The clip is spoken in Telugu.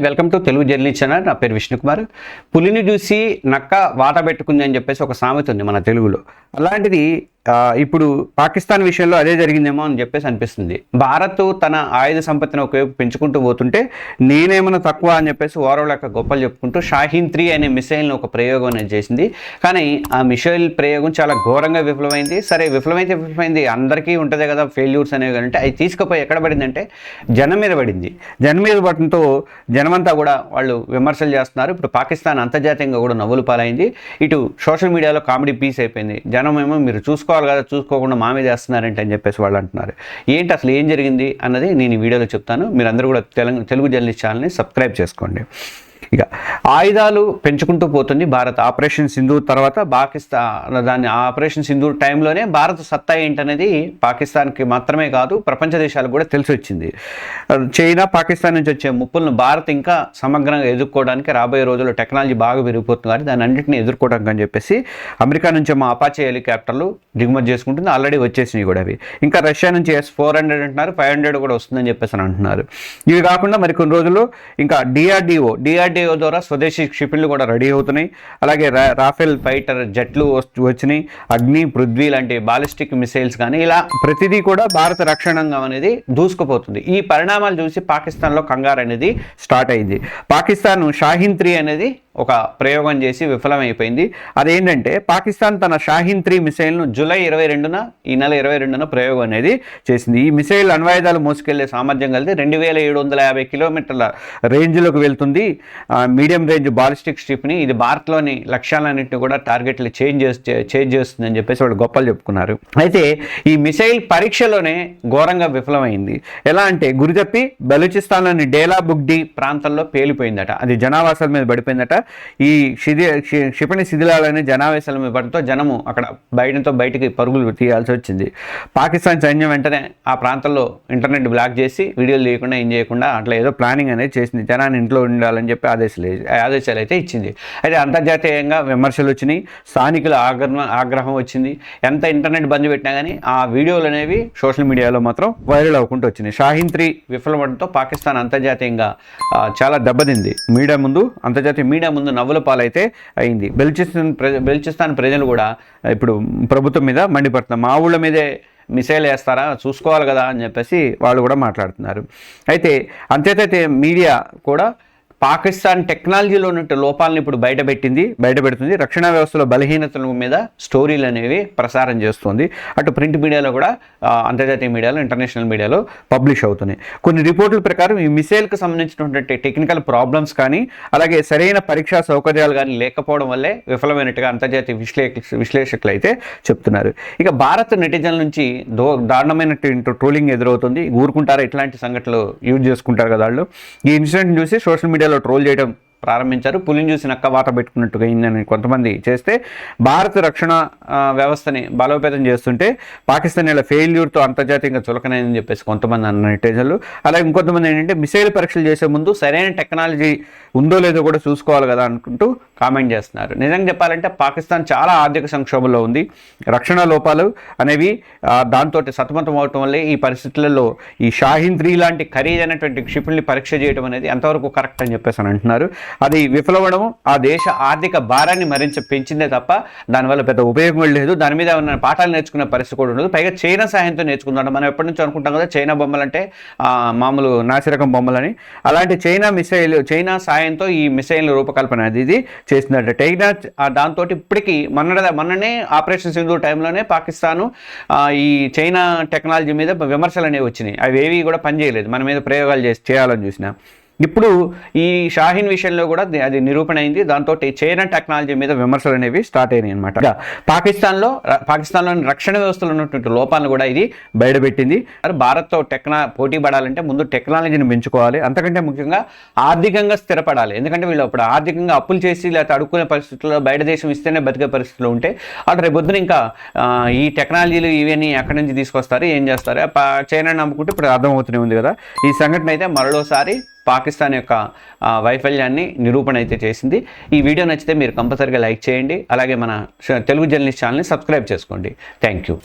Welcome to Telugu journey channel. నా పేరు విష్ణుకుమార్. పులిని చూసి నక్క వాత పెట్టుకుంది అని చెప్పేసి ఒక సామెత ఉంది మన తెలుగులో. అలాంటిది ఇప్పుడు పాకిస్తాన్ విషయంలో అదే జరిగిందేమో అని చెప్పేసి అనిపిస్తుంది. భారత్ తన ఆయుధ సంపత్తిని ఒకవైపు పెంచుకుంటూ పోతుంటే నేనేమన్నా తక్కువ అని చెప్పేసి ఓరవలేక గొప్పలు చెప్పుకుంటూ షాహీన్ 3 అనే మిసైల్ని ఒక ప్రయోగం అనేది చేసింది. కానీ ఆ మిసైల్ ప్రయోగం చాలా ఘోరంగా విఫలమైంది. సరే, విఫలమైంది, అందరికీ ఉంటుంది కదా ఫెయిల్యూర్స్ అనేవి. అంటే అది తీసుకుపోయి ఎక్కడ పడిందంటే జనం మీద పడింది. జనం మీద పడటంతో జనమంతా కూడా వాళ్ళు విమర్శలు చేస్తున్నారు. ఇప్పుడు పాకిస్తాన్ అంతర్జాతీయంగా కూడా నవ్వులు పాలైంది. ఇటు సోషల్ మీడియాలో కామెడీ పీస్ అయిపోయింది. జనం ఏమో మీరు చూసుకోవాలి కదా, చూసుకోకుండా మా మీద వేస్తున్నారంటే అని చెప్పేసి వాళ్ళు అంటున్నారు. ఏంటి అసలు ఏం జరిగింది అన్నది నేను ఈ వీడియోలో చెప్తాను. మీరందరూ కూడా తెలుగు జర్నలిస్ట్ ఛానల్ని సబ్స్క్రైబ్ చేసుకోండి. ఇక ఆయుధాలు పెంచుకుంటూ పోతుంది భారత్. ఆపరేషన్ సింధూర్ తర్వాత పాకిస్తాన్ ఆపరేషన్ సింధూర్ టైంలోనే భారత్ సత్తా ఏంటనేది పాకిస్తాన్కి మాత్రమే కాదు ప్రపంచ దేశాలకు కూడా తెలిసి వచ్చింది. చైనా, పాకిస్తాన్ నుంచి వచ్చే ముప్పులను భారత్ ఇంకా సమగ్రంగా ఎదుర్కోవడానికి రాబోయే రోజుల్లో టెక్నాలజీ బాగా పెరిగిపోతుంది కాబట్టి దాన్ని అన్నింటినీ ఎదుర్కోవడానికి అని చెప్పేసి అమెరికా నుంచి మా అపాచే హెలికాప్టర్లు దిగుమతి చేసుకుంటుంది. ఆల్రెడీ వచ్చేసినాయి కూడా అవి. ఇంకా రష్యా నుంచి S-400 అంటున్నారు, 500 కూడా వస్తుందని చెప్పేసి అంటున్నారు. ఇవి కాకుండా మరికొన్ని రోజుల్లో ఇంకా డిఆర్డిఓ ద్వారా స్వదేశీ క్షిపణులు కూడా రెడీ అవుతున్నాయి. అలాగే రాఫెల్ ఫైటర్ జెట్లు వచ్చినాయి. అగ్ని, పృథ్వీ లాంటి బాలిస్టిక్ మిసైల్స్ కానీ ఇలా ప్రతిదీ కూడా భారత రక్షణ రంగం అనేది దూసుకుపోతుంది. ఈ పరిణామాలు చూసి పాకిస్తాన్లో కంగారు అనేది స్టార్ట్ అయింది. పాకిస్తాన్ షాహీన్ 3 అనేది ఒక ప్రయోగం చేసి విఫలమైపోయింది. అదేంటంటే పాకిస్తాన్ తన షాహీన్ 3 మిసైల్ను జూలై 22న ఈ నెల 22న ప్రయోగం అనేది చేసింది. ఈ మిసైల్ అణ్వాయుధాలు మోసుకెళ్లే సామర్థ్యం కలిగి 2750 కిలోమీటర్ల రేంజ్లోకి వెళ్తుంది. మీడియం రేంజ్ బాలిస్టిక్ స్ట్రిప్ని ఇది భారత్లోని లక్ష్యాలన్నింటినీ కూడా టార్గెట్లు చేంజ్ చేస్తుందని చెప్పేసి వాళ్ళు గొప్పలు చెప్పుకున్నారు. అయితే ఈ మిసైల్ పరీక్షలోనే ఘోరంగా విఫలమైంది. ఎలా అంటే గురితప్పి బలూచిస్తాన్లోని డేలా బుగ్డీ ప్రాంతంలో పేలిపోయిందట. అది జనావాసాల మీద పడిపోయిందట. ఈ క్షిపణి శిథిలాలనే జనావేశాల మీద పడటంతో జనము అక్కడ బయటికి పరుగులు తీయాల్సి వచ్చింది. పాకిస్తాన్ సైన్యం వెంటనే ఆ ప్రాంతంలో ఇంటర్నెట్ బ్లాక్ చేసి వీడియోలు చేయకుండా ఏం చేయకుండా అట్లా ఏదో ప్లానింగ్ అనేది చేసింది. జనాన్ని ఇంట్లో ఉండాలని చెప్పి ఆదేశాలు అయితే ఇచ్చింది. అయితే అంతర్జాతీయంగా విమర్శలు వచ్చినాయి, స్థానికుల ఆగ్రహం వచ్చింది. ఎంత ఇంటర్నెట్ బంద్ పెట్టినా కానీ ఆ వీడియోలు అనేవి సోషల్ మీడియాలో మాత్రం వైరల్ అవ్వకుండా వచ్చినాయి. షాహీన్ 3 విఫలమవడంతో పాకిస్తాన్ అంతర్జాతీయంగా చాలా దెబ్బతింది. అంతర్జాతీయ మీడియా ముందు నవ్వుల పాలైతే అయింది. బెలుచిస్తాన్ ప్రజలు కూడా ఇప్పుడు ప్రభుత్వం మీద మండిపడుతున్నారు. మా ఊళ్ళ మీదే మిసైల్ వేస్తారా, చూసుకోవాలి కదా అని చెప్పేసి వాళ్ళు కూడా మాట్లాడుతున్నారు. అయితే అంతేతైతే మీడియా కూడా పాకిస్తాన్ టెక్నాలజీలో ఉన్న లోపాలను ఇప్పుడు బయటపెడుతుంది. రక్షణ వ్యవస్థలో బలహీనతల మీద స్టోరీలు అనేవి ప్రసారం చేస్తుంది. అటు ప్రింట్ మీడియాలో కూడా అంతర్జాతీయ మీడియాలో, ఇంటర్నేషనల్ మీడియాలో పబ్లిష్ అవుతున్నాయి. కొన్ని రిపోర్టుల ప్రకారం ఈ మిసైల్కి సంబంధించినటువంటి టెక్నికల్ ప్రాబ్లమ్స్ కానీ అలాగే సరైన పరీక్షా సౌకర్యాలు కానీ లేకపోవడం వల్లే విఫలమైనట్టుగా అంతర్జాతీయ విశ్లేషకులు అయితే చెప్తున్నారు. ఇక భారత్ నెటిజన్ల నుంచి దారుణమైన ట్రోలింగ్ ఎదురవుతుంది. ఊరుకుంటారా, ఇట్లాంటి సంఘటనలు యూజ్ చేసుకుంటారు కదా వాళ్ళు. ఈ ఇన్సిడెంట్ చూసి సోషల్ మీడియాలో ట్రోల్ చేయడం ప్రారంభించారు. పులిని చూసి నక్క వాత పెట్టుకున్నట్టుగా అయిందని కొంతమంది చేస్తే భారత రక్షణ వ్యవస్థని బలోపేతం చేస్తుంటే పాకిస్తాన్ ఇలా ఫెయిల్యూర్తో అంతర్జాతీయంగా చులకనని చెప్పేసి కొంతమంది అన్న నెటిజన్లు. అలాగే ఇంకొంతమంది ఏంటంటే మిసైల్ పరీక్షలు చేసే ముందు సరైన టెక్నాలజీ ఉందో లేదో కూడా చూసుకోవాలి కదా అనుకుంటూ కామెంట్ చేస్తున్నారు. నిజంగా చెప్పాలంటే పాకిస్తాన్ చాలా ఆర్థిక సంక్షోభంలో ఉంది. రక్షణ లోపాలు అనేవి దాంతో సతమతం అవటం వల్లే ఈ పరిస్థితులలో ఈ షాహీన్ 3 లాంటి ఖరీదైనటువంటి క్షిపణుల్ని పరీక్ష చేయడం అనేది ఎంతవరకు కరెక్ట్ అని చెప్పేసి అని అంటున్నారు. అది విఫలమవడం ఆ దేశ ఆర్థిక భారాన్ని మరింత పెంచిందే తప్ప దానివల్ల పెద్ద ఉపయోగం లేదు. దాని మీద ఉన్న పాఠాలు నేర్చుకునే పరిస్థితి కూడా ఉండదు. పైగా చైనా సహాయంతో నేర్చుకుందాం. మనం ఎప్పటి నుంచి అనుకుంటాం కదా చైనా బొమ్మలు అంటే మామూలు నాసిరకం బొమ్మలని. అలాంటి చైనా సాయంతో ఈ మిసైల్ రూపకల్పన ఇది చేసిందట. చైనా దాంతో ఇప్పటికీ మొన్ననే ఆపరేషన్ సింధూర్ టైంలోనే పాకిస్తాను ఈ చైనా టెక్నాలజీ మీద విమర్శలు అనేవి వచ్చినాయి. అవి ఏవి కూడా పనిచేయలేదు. మన మీద ప్రయోగాలు చేయాలని చూసినా. ఇప్పుడు ఈ షాహీన్ విషయంలో కూడా అది నిరూపణ అయింది. దాంతో చైనా టెక్నాలజీ మీద విమర్శలు అనేవి స్టార్ట్ అయినాయి అనమాట. పాకిస్తాన్లోని రక్షణ వ్యవస్థలో ఉన్నటువంటి లోపాలను కూడా ఇది బయటపెట్టింది. భారత్తో పోటీ పడాలంటే ముందు టెక్నాలజీని పెంచుకోవాలి. అంతకంటే ముఖ్యంగా ఆర్థికంగా స్థిరపడాలి. ఎందుకంటే వీళ్ళు అప్పుడు ఆర్థికంగా అప్పులు చేసి లేకపోతే అడుక్కునే పరిస్థితుల్లో బయట దేశం ఇస్తేనే బతికే పరిస్థితులు ఉంటే అటు రేపొద్దున ఇంకా ఈ టెక్నాలజీలు ఇవన్నీ ఎక్కడి నుంచి తీసుకొస్తారు, ఏం చేస్తారు, చైనా నమ్ముకుంటే ఇప్పుడు అర్థమవుతూనే ఉంది కదా. ఈ సంఘటన అయితే మరోసారి పాకిస్తాన్ యొక్క వైఫల్యాన్ని నిరూపణ అయితే చేసింది. ఈ వీడియో నచ్చితే మీరు కంపల్సరీగా లైక్ చేయండి. అలాగే మన తెలుగు జర్నలిస్ట్ ఛానల్ని సబ్స్క్రైబ్ చేసుకోండి. Thank you.